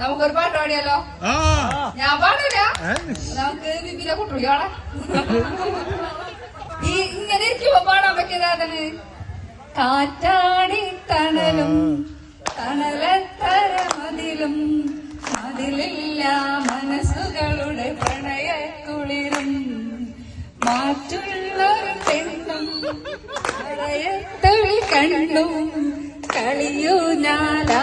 നമുക്കൊരു പാട്ട് പാടിയാലോ? ഞാൻ പാടില്ല, നമുക്ക് ബിബിലെ കുട്ടിയോളെ ഇങ്ങനെ ഇരിക്കുമ്പോ പാടാൻ പറ്റിയതാണ്. കാറ്റാടി തണലും തണലത്തര മതിലും അതിലില്ല മനസ്സുകളുടെ പ്രണയക്കുളിരും മാറ്റുള്ളൊരു പെണ്ണും പ്രണയത്തൊഴി കണ്ണും കളിയൂ ഞാലാ